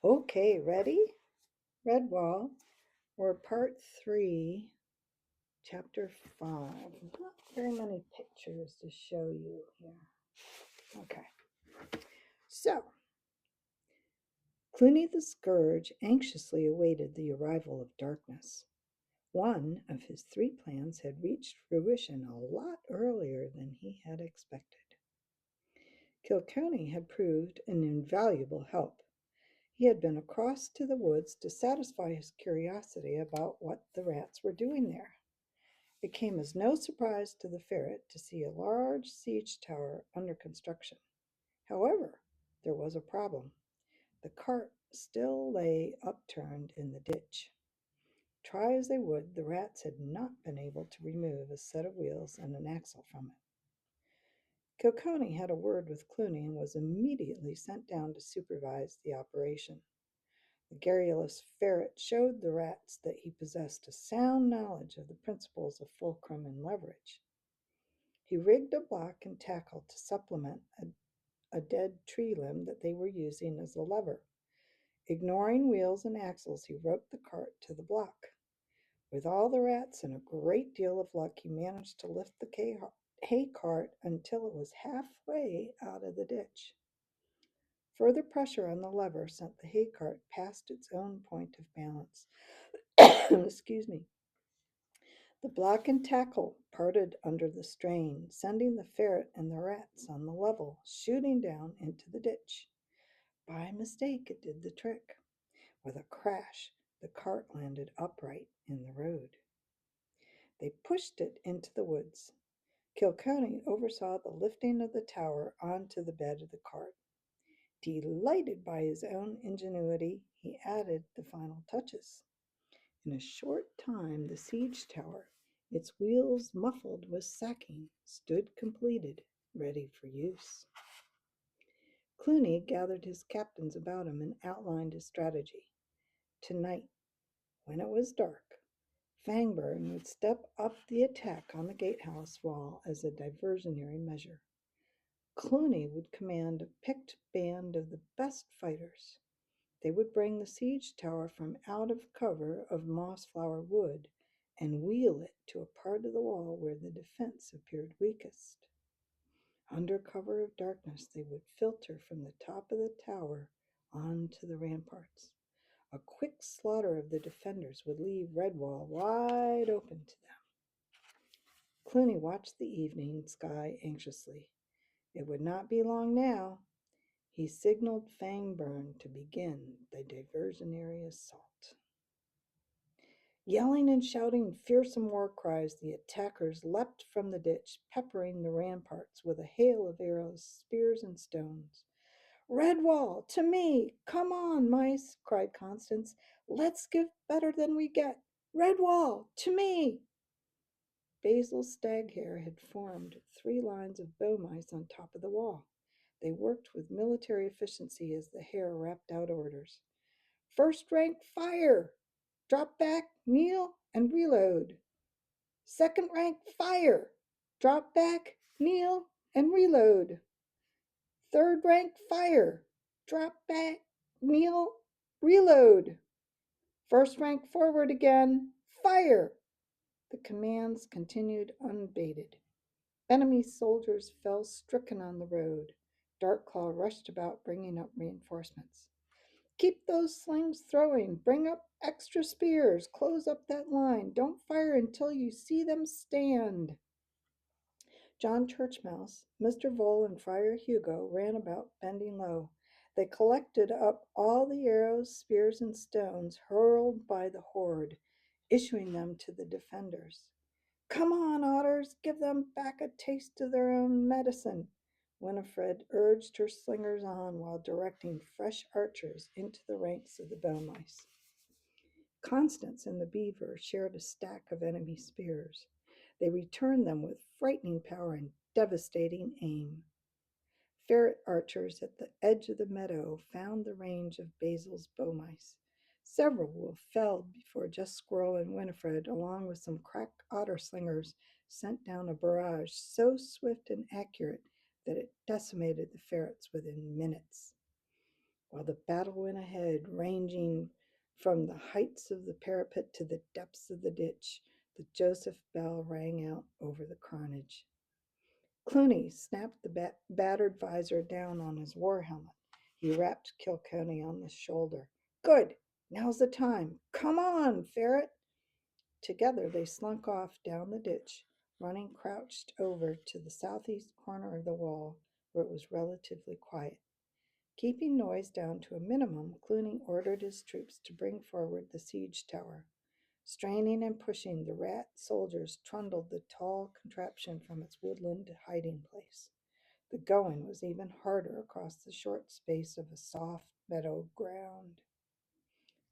Okay, ready? Redwall, or part 3, chapter 5. Not very many pictures to show you here. Okay, so Clooney the Scourge anxiously awaited the arrival of darkness. One of his 3 plans had reached fruition a lot earlier than he had expected. Kilkenny had proved an invaluable help. He had been across to the woods to satisfy his curiosity about what the rats were doing there. It came as no surprise to the ferret to see a large siege tower under construction. However, there was a problem. The cart still lay upturned in the ditch. Try as they would, the rats had not been able to remove a set of wheels and an axle from it. Kilkenny had a word with Clooney and was immediately sent down to supervise the operation. The garrulous ferret showed the rats that he possessed a sound knowledge of the principles of fulcrum and leverage. He rigged a block and tackle to supplement a dead tree limb that they were using as a lever. Ignoring wheels and axles, he roped the cart to the block. With all the rats and a great deal of luck, he managed to lift the hay cart until it was halfway out of the ditch. Further pressure on the lever sent the hay cart past its own point of balance. Excuse me. The block and tackle parted under the strain, sending the ferret and the rats on the level, shooting down into the ditch. By mistake, it did the trick. With a crash, the cart landed upright in the road. They pushed it into the woods. Kilkenny oversaw the lifting of the tower onto the bed of the cart. Delighted by his own ingenuity, he added the final touches. In a short time, the siege tower, its wheels muffled with sacking, stood completed, ready for use. Clooney gathered his captains about him and outlined his strategy. Tonight, when it was dark, Fangburn would step up the attack on the gatehouse wall as a diversionary measure. Clooney would command a picked band of the best fighters. They would bring the siege tower from out of cover of mossflower wood and wheel it to a part of the wall where the defense appeared weakest. Under cover of darkness, they would filter from the top of the tower onto the ramparts. A quick slaughter of the defenders would leave Redwall wide open to them. Clooney watched the evening sky anxiously. It would not be long now. He signaled Fangburn to begin the diversionary assault. Yelling and shouting fearsome war cries, the attackers leapt from the ditch, peppering the ramparts with a hail of arrows, spears, and stones. "Redwall, to me! Come on, mice!" cried Constance. "Let's give better than we get! Redwall, to me!" Basil's stag hare had formed 3 lines of bow mice on top of the wall. They worked with military efficiency as the hare rapped out orders. "First rank, fire! Drop back, kneel, and reload. Second rank, fire! Drop back, kneel, and reload. Third rank, fire! Drop back, kneel, reload. First rank, forward again, fire!" The commands continued unabated. Enemy soldiers fell stricken on the road. Darkclaw rushed about, bringing up reinforcements. "Keep those slings throwing. Bring up extra spears. Close up that line. Don't fire until you see them stand." John Churchmouse, Mr. Vole, and Friar Hugo ran about, bending low. They collected up all the arrows, spears, and stones hurled by the horde, issuing them to the defenders. "Come on, otters, give them back a taste of their own medicine." Winifred urged her slingers on while directing fresh archers into the ranks of the bow mice. Constance and the beaver shared a stack of enemy spears. They returned them with frightening power and devastating aim. Ferret archers at the edge of the meadow found the range of Basil's bow mice. Several were felled before Just Squirrel and Winifred, along with some crack otter slingers, sent down a barrage so swift and accurate that it decimated the ferrets within minutes. while the battle went ahead, ranging from the heights of the parapet to the depths of the ditch. The Joseph bell rang out over the carnage. Clooney snapped the battered visor down on his war helmet. He rapped Kilkenny on the shoulder. Good! Now's the time. Come on, Ferret! Together they slunk off down the ditch, running crouched over to the southeast corner of the wall, where it was relatively quiet. Keeping noise down to a minimum, Clooney ordered his troops to bring forward the siege tower. Straining and pushing, the rat soldiers trundled the tall contraption from its woodland hiding place. The going was even harder across the short space of a soft meadow ground.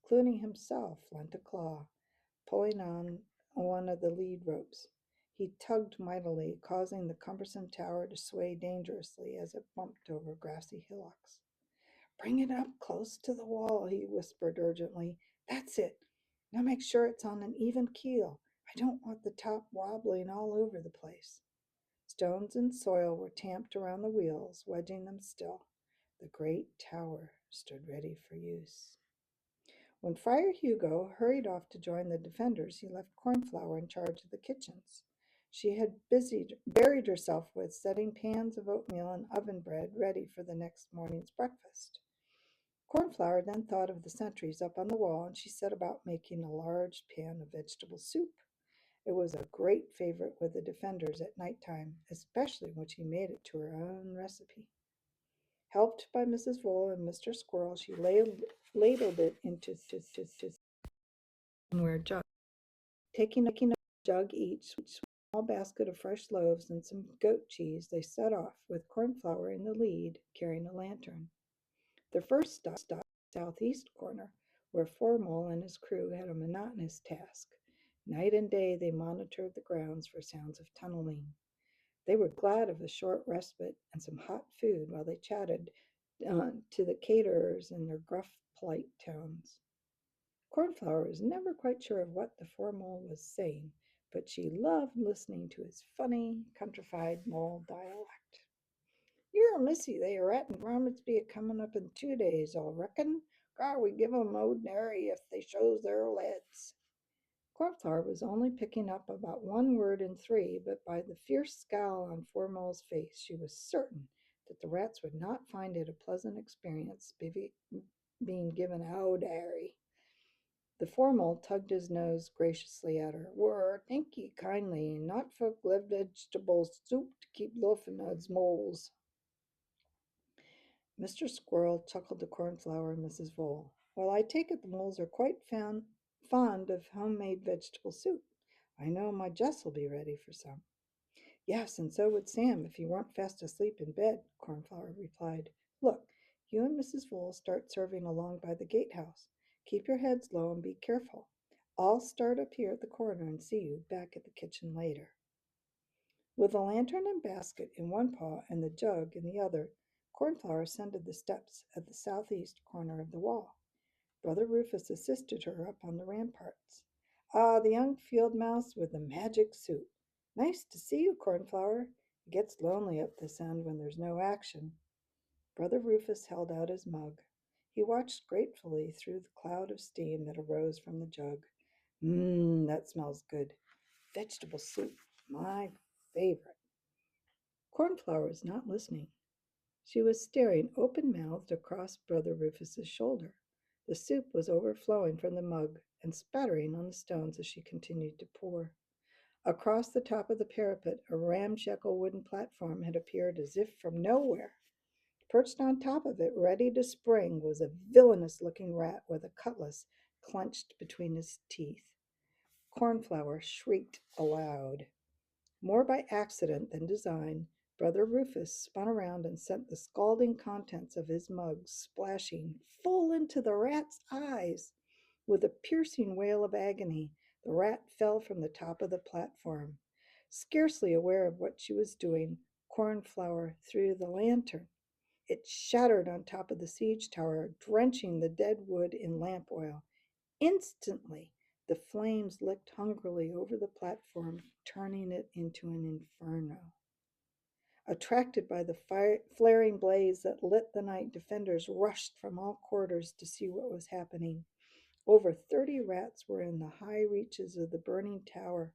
Clooney himself lent a claw, pulling on one of the lead ropes. He tugged mightily, causing the cumbersome tower to sway dangerously as it bumped over grassy hillocks. Bring it up close to the wall, he whispered urgently. That's it. Now make sure it's on an even keel. I don't want the top wobbling all over the place. Stones and soil were tamped around the wheels, wedging them still. The great tower stood ready for use. When Friar Hugo hurried off to join the defenders, he left Cornflower in charge of the kitchens. She had buried herself with setting pans of oatmeal and oven bread ready for the next morning's breakfast. Cornflower then thought of the sentries up on the wall, and she set about making a large pan of vegetable soup. It was a great favorite with the defenders at night time, especially when she made it to her own recipe. Helped by Mrs. Vole and Mr. Squirrel, she ladled it into earthenware jug. Taking a jug each, a small basket of fresh loaves, and some goat cheese, they set off, with Cornflower in the lead, carrying a lantern. The first stop was the southeast corner, where Formol and his crew had a monotonous task. Night and day they monitored the grounds for sounds of tunneling. They were glad of a short respite and some hot food while they chatted to the caterers in their gruff, polite tones. Cornflower was never quite sure of what the Formol was saying, but she loved listening to his funny, countrified mole dialect. You're a missy, they are at, and varmints be a comin' up in 2 days, I'll reckon. God, we give 'em ordinary if they shows their leads. Cornflower was only picking up about one word in three, but by the fierce scowl on Formol's face, she was certain that the rats would not find it a pleasant experience being given ordinary. The Formol tugged his nose graciously at her. Thank ye kindly, not for vegetable soup to keep loafing as moles. Mr. Squirrel chuckled to Cornflower and Mrs. Vole. Well, I take it the moles are quite fond of homemade vegetable soup. I know my Jess will be ready for some. Yes, and so would Sam if he weren't fast asleep in bed, Cornflower replied. Look, you and Mrs. Vole start serving along by the gatehouse. Keep your heads low and be careful. I'll start up here at the corner and see you back at the kitchen later. With a lantern and basket in one paw and the jug in the other, Cornflower ascended the steps at the southeast corner of the wall. Brother Rufus assisted her up on the ramparts. Ah, the young field mouse with the magic soup. Nice to see you, Cornflower. It gets lonely up this end when there's no action. Brother Rufus held out his mug. He watched gratefully through the cloud of steam that arose from the jug. That smells good. Vegetable soup, my favorite. Cornflower was not listening. She was staring open-mouthed across Brother Rufus's shoulder. The soup was overflowing from the mug and spattering on the stones as she continued to pour. Across the top of the parapet, a ramshackle wooden platform had appeared as if from nowhere. Perched on top of it, ready to spring, was a villainous-looking rat with a cutlass clenched between his teeth. Cornflower shrieked aloud. More by accident than design, Brother Rufus spun around and sent the scalding contents of his mug splashing full into the rat's eyes. With a piercing wail of agony, the rat fell from the top of the platform. Scarcely aware of what she was doing, Cornflower threw the lantern. It shattered on top of the siege tower, drenching the dead wood in lamp oil. Instantly, the flames licked hungrily over the platform, turning it into an inferno. Attracted by the flaring blaze that lit the night, defenders rushed from all quarters to see what was happening. Over 30 rats were in the high reaches of the burning tower.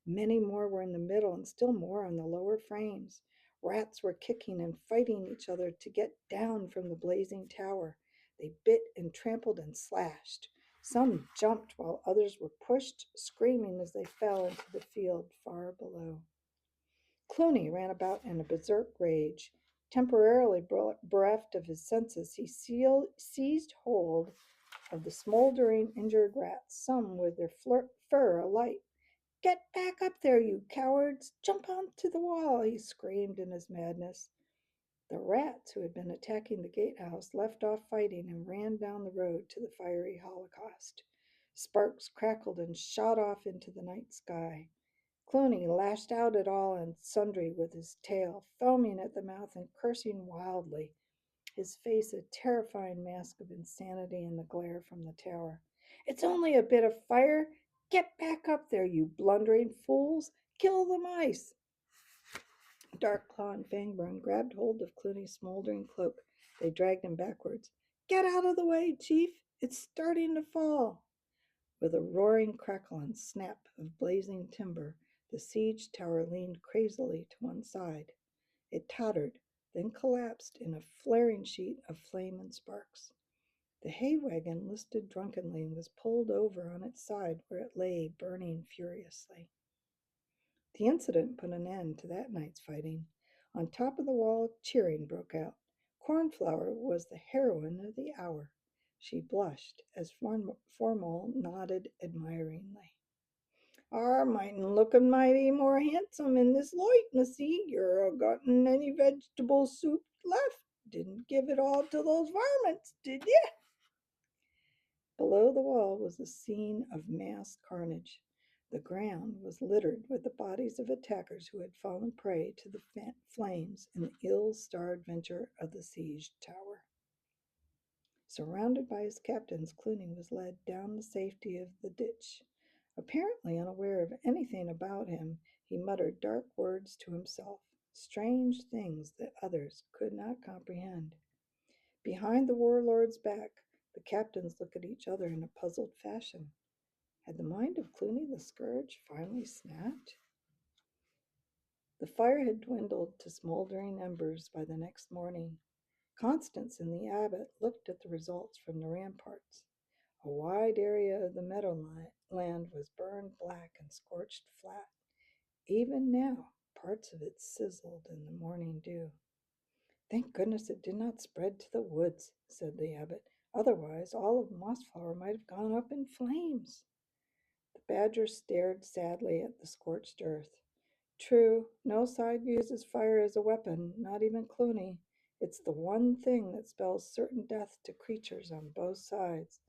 Many more were in the middle and still more on the lower frames. Rats were kicking and fighting each other to get down from the blazing tower. They bit and trampled and slashed. Some jumped while others were pushed, screaming as they fell into the field far below. Clooney ran about in a berserk rage. Temporarily bereft of his senses, he seized hold of the smoldering, injured rats, some with their fur alight. "Get back up there, you cowards! Jump onto the wall!" he screamed in his madness. The rats who had been attacking the gatehouse left off fighting and ran down the road to the fiery holocaust. Sparks crackled and shot off into the night sky. Clooney lashed out at all and sundry with his tail, foaming at the mouth and cursing wildly, his face a terrifying mask of insanity in the glare from the tower. "It's only a bit of fire! Get back up there, you blundering fools! Kill the mice!" Dark Claw and Fangburn grabbed hold of Clooney's smoldering cloak. They dragged him backwards. "Get out of the way, Chief! It's starting to fall!" With a roaring crackle and snap of blazing timber, the siege tower leaned crazily to one side. It tottered, then collapsed in a flaring sheet of flame and sparks. The hay wagon listed drunkenly and was pulled over on its side where it lay burning furiously. The incident put an end to that night's fighting. On top of the wall, cheering broke out. Cornflower was the heroine of the hour. She blushed as Formal nodded admiringly. "Are mightin' lookin' mighty more handsome in this light, missy. You're a gotten any vegetable soup left? Didn't give it all to those varmints, did ye?" Below the wall was a scene of mass carnage. The ground was littered with the bodies of attackers who had fallen prey to the flames in the ill-starred venture of the sieged tower. Surrounded by his captains, Clooney was led down the safety of the ditch. Apparently unaware of anything about him, he muttered dark words to himself, strange things that others could not comprehend. Behind the warlord's back, the captains looked at each other in a puzzled fashion. Had the mind of Clooney the Scourge finally snapped? The fire had dwindled to smoldering embers by the next morning. Constance and the abbot looked at the results from the ramparts. A wide area of the meadowland was burned black and scorched flat. Even now, parts of it sizzled in the morning dew. "Thank goodness it did not spread to the woods," said the abbot. "Otherwise, all of Mossflower might have gone up in flames." The badger stared sadly at the scorched earth. "True, no side uses fire as a weapon, not even Clooney. It's the one thing that spells certain death to creatures on both sides.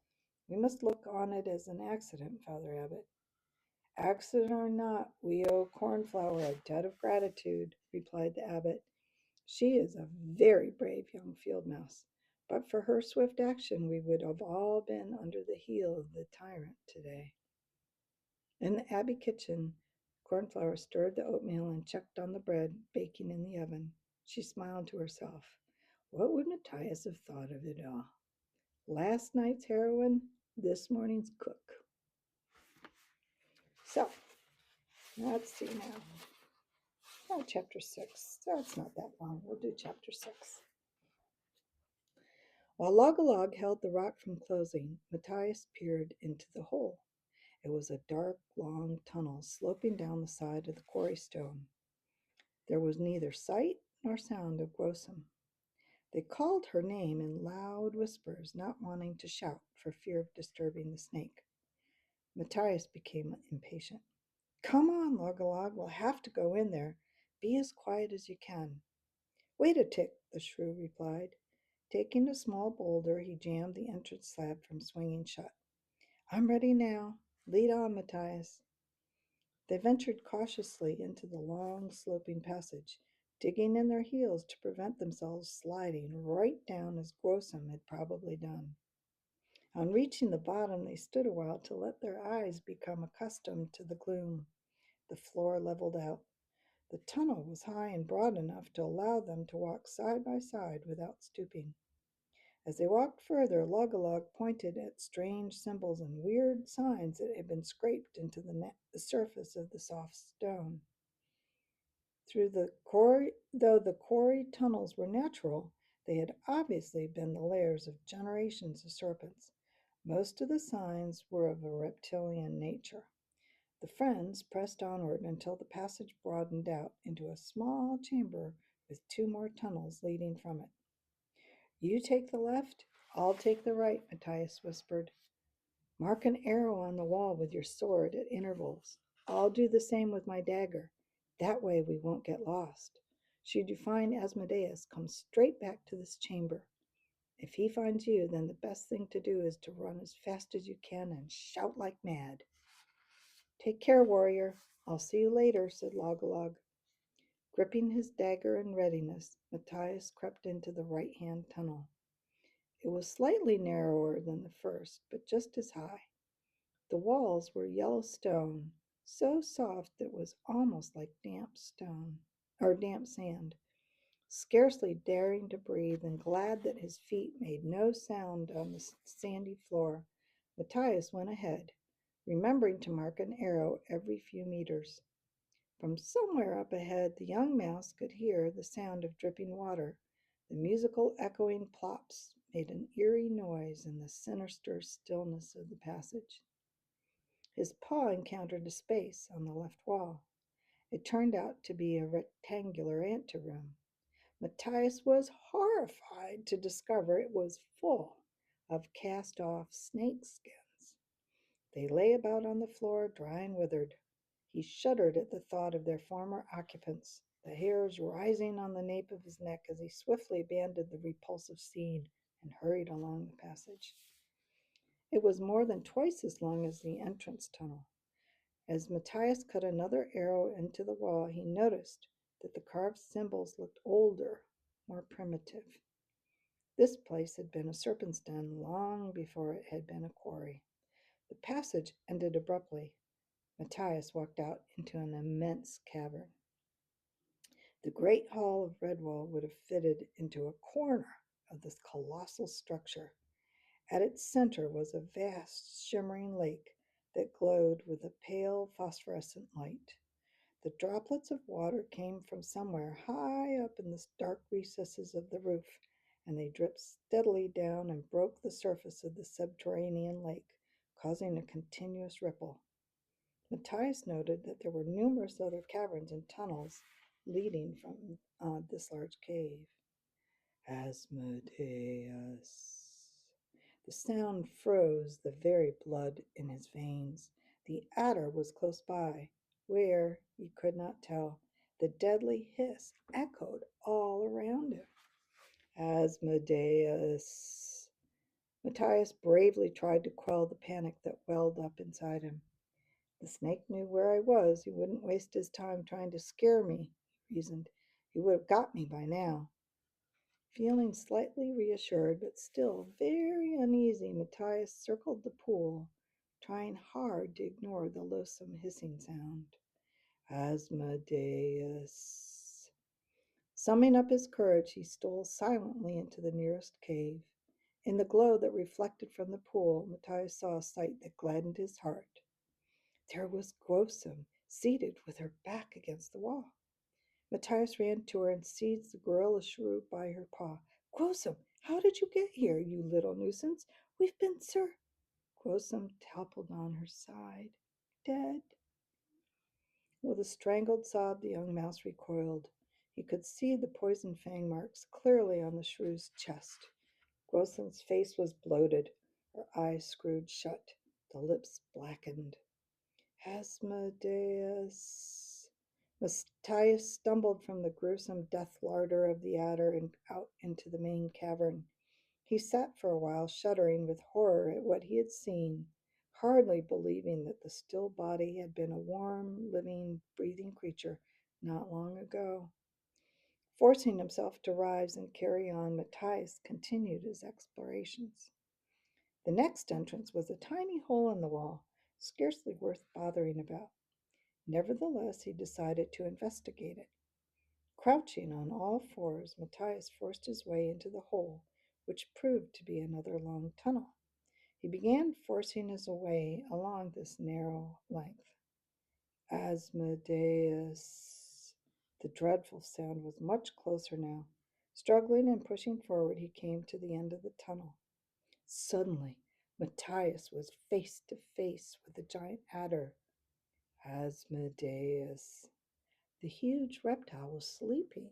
We must look on it as an accident, Father Abbot." "Accident or not, we owe Cornflower a debt of gratitude," replied the abbot. "She is a very brave young field mouse. But for her swift action, we would have all been under the heel of the tyrant today." In the abbey kitchen, Cornflower stirred the oatmeal and checked on the bread baking in the oven. She smiled to herself. What would Matthias have thought of it all? Last night's heroine, this morning's cook. So, let's see now. Oh, chapter 6. So it's not that long. We'll do chapter 6. While Log-a-Log held the rock from closing, Matthias peered into the hole. It was a dark, long tunnel sloping down the side of the quarry stone. There was neither sight nor sound of Grossum. They called her name in loud whispers, not wanting to shout for fear of disturbing the snake. Matthias became impatient. "Come on, Log-a-Log, we'll have to go in there. Be as quiet as you can." "Wait a tick," the shrew replied. Taking a small boulder, he jammed the entrance slab from swinging shut. "I'm ready now. Lead on, Matthias." They ventured cautiously into the long, sloping passage, digging in their heels to prevent themselves sliding right down as Grossum had probably done. On reaching the bottom, they stood a while to let their eyes become accustomed to the gloom. The floor leveled out. The tunnel was high and broad enough to allow them to walk side by side without stooping. As they walked further, Log pointed at strange symbols and weird signs that had been scraped into the surface of the soft stone. Though the quarry tunnels were natural, they had obviously been the lairs of generations of serpents. Most of the signs were of a reptilian nature. The friends pressed onward until the passage broadened out into a small chamber with two more tunnels leading from it. You take the left, I'll take the right, Matthias whispered. Mark an arrow on the wall with your sword at intervals. I'll do the same with my dagger. That way we won't get lost. Should you find Asmodeus, come straight back to this chamber. If he finds you, then the best thing to do is to run as fast as you can and shout like mad. Take care, warrior. I'll see you later, said Log. Gripping his dagger in readiness, Matthias crept into the right-hand tunnel. It was slightly narrower than the first, but just as high. The walls were yellow stone, so soft that it was almost like damp sand. Scarcely daring to breathe and glad that his feet made no sound on the sandy floor, Matthias went ahead, remembering to mark an arrow every few meters. From somewhere up ahead, the young mouse could hear the sound of dripping water. The musical echoing plops made an eerie noise in the sinister stillness of the passage. His paw encountered a space on the left wall. It turned out to be a rectangular anteroom. Matthias was horrified to discover it was full of cast off snake skins. They lay about on the floor, dry and withered. He shuddered at the thought of their former occupants, the hairs rising on the nape of his neck as he swiftly abandoned the repulsive scene and hurried along the passage. It was more than twice as long as the entrance tunnel. As Matthias cut another arrow into the wall, he noticed that the carved symbols looked older, more primitive. This place had been a serpent's den long before it had been a quarry. The passage ended abruptly. Matthias walked out into an immense cavern. The great hall of Redwall would have fitted into a corner of this colossal structure. At its center was a vast, shimmering lake that glowed with a pale phosphorescent light. The droplets of water came from somewhere high up in the dark recesses of the roof, and they dripped steadily down and broke the surface of the subterranean lake, causing a continuous ripple. Matthias noted that there were numerous other caverns and tunnels leading from this large cave. Asmodeus. The sound froze the very blood in his veins. The adder was close by. Where, he could not tell. The deadly hiss echoed all around him. Asmodeus. Matthias bravely tried to quell the panic that welled up inside him. The snake knew where I was. He wouldn't waste his time trying to scare me, he reasoned. He would have got me by now. Feeling slightly reassured, but still very uneasy, Matthias circled the pool, trying hard to ignore the loathsome hissing sound. Asmodeus. Summing up his courage, he stole silently into the nearest cave. In the glow that reflected from the pool, Matthias saw a sight that gladdened his heart. There was Gwosum, seated with her back against the wall. Matthias ran to her and seized the gorilla shrew by her paw. Gwosum, how did you get here, you little nuisance? We've been, sir. Gwosum toppled on her side. Dead. With a strangled sob, the young mouse recoiled. He could see the poison fang marks clearly on the shrew's chest. Gwosum's face was bloated, her eyes screwed shut, the lips blackened. Asmodeus. Matthias stumbled from the gruesome death larder of the adder and out into the main cavern. He sat for a while, shuddering with horror at what he had seen, hardly believing that the still body had been a warm, living, breathing creature not long ago. Forcing himself to rise and carry on, Matthias continued his explorations. The next entrance was a tiny hole in the wall, scarcely worth bothering about. Nevertheless, he decided to investigate it. Crouching on all fours, Matthias forced his way into the hole, which proved to be another long tunnel. He began forcing his way along this narrow length. Asmodeus. The dreadful sound was much closer now. Struggling and pushing forward, he came to the end of the tunnel. Suddenly, Matthias was face to face with the giant adder. Asmodeus. The huge reptile was sleeping.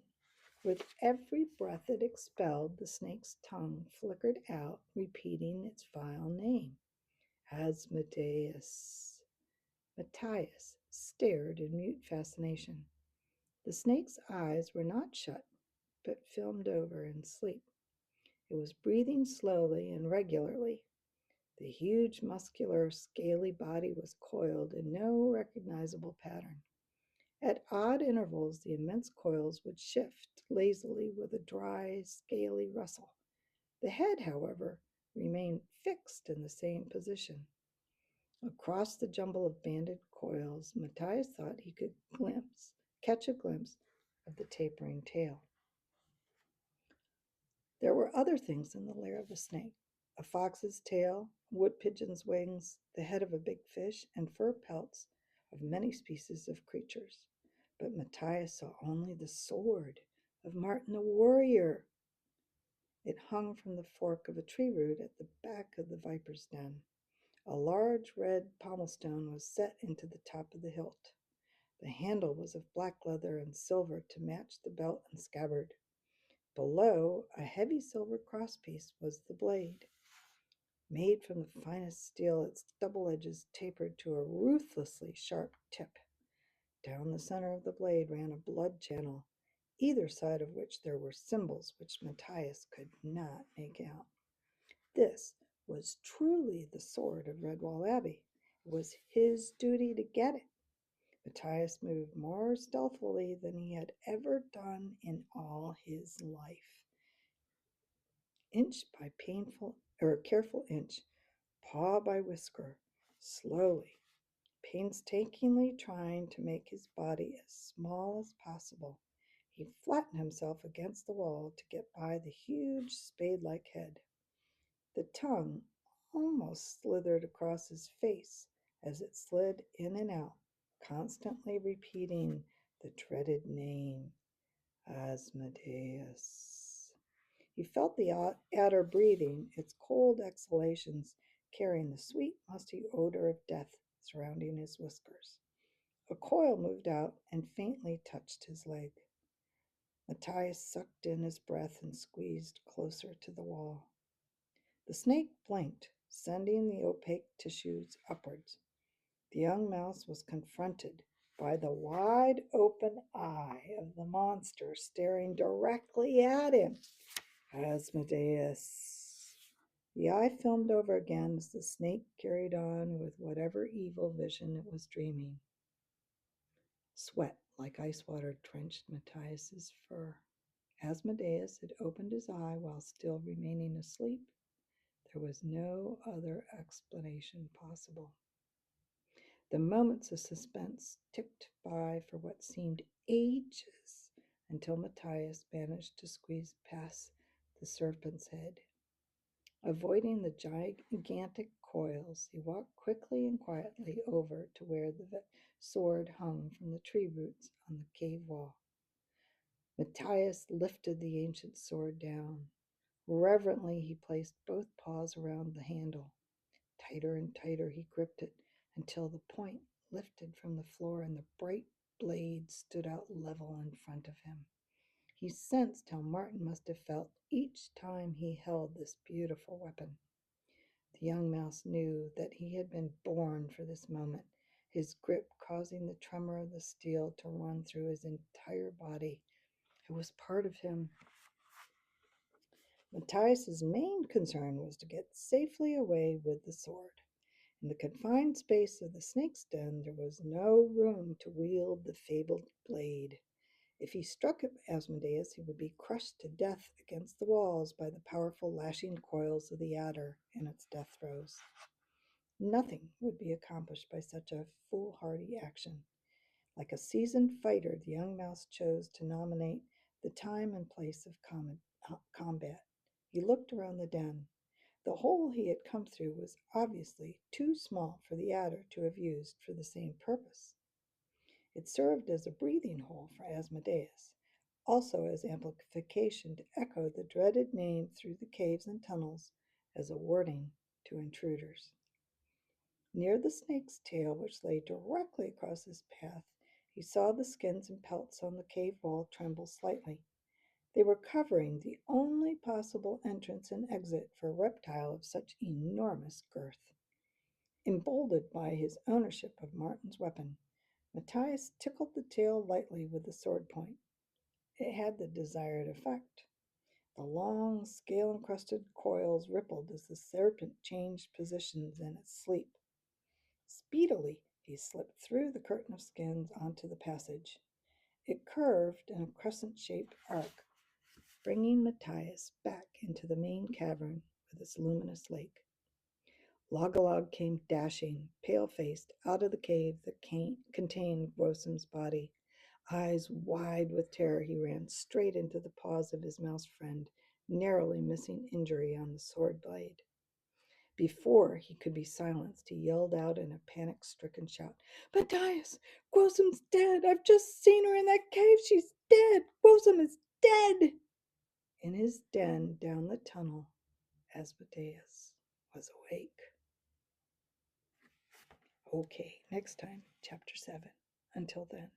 With every breath it expelled, the snake's tongue flickered out, repeating its vile name. Asmodeus. Matthias stared in mute fascination. The snake's eyes were not shut, but filmed over in sleep. It was breathing slowly and regularly. The huge, muscular, scaly body was coiled in no recognizable pattern. At odd intervals, the immense coils would shift lazily with a dry, scaly rustle. The head, however, remained fixed in the same position. Across the jumble of banded coils, Matthias thought he could catch a glimpse of the tapering tail. There were other things in the lair of the snake: a fox's tail, a wood pigeon's wings, the head of a big fish, and fur pelts of many species of creatures. But Matthias saw only the sword of Martin the warrior. It hung from the fork of a tree root at the back of the viper's den. A large red pommel stone was set into the top of the hilt. The handle was of black leather and silver to match the belt and scabbard. Below, a heavy silver crosspiece was the blade. Made from the finest steel, its double edges tapered to a ruthlessly sharp tip. Down the center of the blade ran a blood channel, either side of which there were symbols which Matthias could not make out. This was truly the sword of Redwall Abbey. It was his duty to get it. Matthias moved more stealthily than he had ever done in all his life. Inch by careful inch, paw by whisker, slowly, painstakingly trying to make his body as small as possible, he flattened himself against the wall to get by the huge spade-like head. The tongue almost slithered across his face as it slid in and out, constantly repeating the dreaded name, Asmodeus. He felt the adder breathing, its cold exhalations carrying the sweet, musty odor of death surrounding his whiskers. A coil moved out and faintly touched his leg. Matthias sucked in his breath and squeezed closer to the wall. The snake blinked, sending the opaque tissues upwards. The young mouse was confronted by the wide open eye of the monster staring directly at him. Asmodeus. The eye filmed over again as the snake carried on with whatever evil vision it was dreaming. Sweat like ice water drenched Matthias's fur. Asmodeus had opened his eye while still remaining asleep. There was no other explanation possible. The moments of suspense ticked by for what seemed ages until Matthias managed to squeeze past the serpent's head. Avoiding the gigantic coils, he walked quickly and quietly over to where the sword hung from the tree roots on the cave wall. Matthias lifted the ancient sword down. Reverently, he placed both paws around the handle. Tighter and tighter he gripped it until the point lifted from the floor and the bright blade stood out level in front of him. He sensed how Martin must have felt each time he held this beautiful weapon. The young mouse knew that he had been born for this moment, his grip causing the tremor of the steel to run through his entire body. It was part of him. Matthias's main concern was to get safely away with the sword. In the confined space of the snake's den, there was no room to wield the fabled blade. If he struck at Asmodeus, he would be crushed to death against the walls by the powerful lashing coils of the adder in its death throes. Nothing would be accomplished by such a foolhardy action. Like a seasoned fighter, the young mouse chose to nominate the time and place of combat. He looked around the den. The hole he had come through was obviously too small for the adder to have used for the same purpose. It served as a breathing hole for Asmodeus, also as amplification to echo the dreaded name through the caves and tunnels as a warning to intruders. Near the snake's tail, which lay directly across his path, he saw the skins and pelts on the cave wall tremble slightly. They were covering the only possible entrance and exit for a reptile of such enormous girth. Emboldened by his ownership of Martin's weapon, Matthias tickled the tail lightly with the sword point. It had the desired effect. The long, scale encrusted coils rippled as the serpent changed positions in its sleep. Speedily, he slipped through the curtain of skins onto the passage. It curved in a crescent shaped arc, bringing Matthias back into the main cavern with its luminous lake. Logalog came dashing, pale faced, out of the cave that contained Grosum's body. Eyes wide with terror, he ran straight into the paws of his mouse friend, narrowly missing injury on the sword blade. Before he could be silenced, he yelled out in a panic-stricken shout, "Matthias, Grosum's dead! I've just seen her in that cave! She's dead! Grosum is dead!" In his den down the tunnel, Asmodeus was awake. Okay, next time, chapter 7. Until then.